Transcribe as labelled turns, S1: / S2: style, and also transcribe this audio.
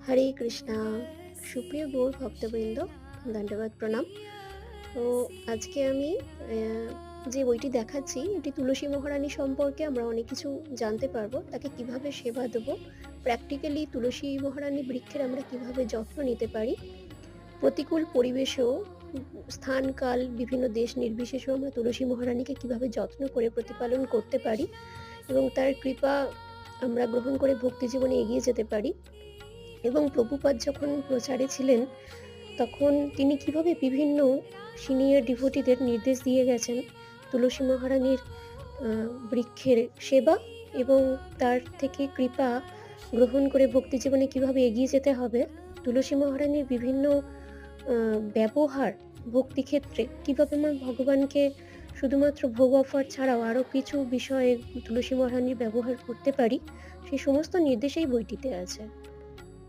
S1: হরে কৃষ্ণা। সুপ্রিয় গৌর ভক্তবৃন্দ, দণ্ডবাদ প্রণাম। তো আজকে আমি যে বইটি দেখাচ্ছি এটি তুলসী মহারানী সম্পর্কে আমরা অনেক কিছু জানতে পারবো। তাকে কিভাবে সেবা দেবো, প্র্যাকটিক্যালি তুলসী মহারানী বৃক্ষের আমরা কিভাবে যত্ন নিতে পারি, প্রতিকূল পরিবেশেও স্থান কাল বিভিন্ন দেশ নির্বিশেষেও আমরা তুলসী মহারানীকে কিভাবে যত্ন করে প্রতিপালন করতে পারি এবং তার কৃপা আমরা গ্রহণ করে ভক্তি জীবনে এগিয়ে যেতে পারি। এবং প্রভুপাদ যখন প্রচারে ছিলেন তখন তিনি কিভাবে বিভিন্ন সিনিয়র ডিভোটিদের নির্দেশ দিয়ে গেছেন তুলসী মহারানীর বৃক্ষের সেবা এবং তার থেকে কৃপা গ্রহণ করে ভক্তি জীবনে কিভাবে এগিয়ে যেতে হবে, তুলসী মহারানীর বিভিন্ন ব্যবহার ভক্তি ক্ষেত্রে কিভাবে আমরা ভগবানকে শুধুমাত্র ভোগ অফার ছাড়াও আরও কিছু বিষয়ে তুলসী মহারানীর ব্যবহার করতে পারি, সেই সমস্ত নির্দেশ এই বইটিতে আছে।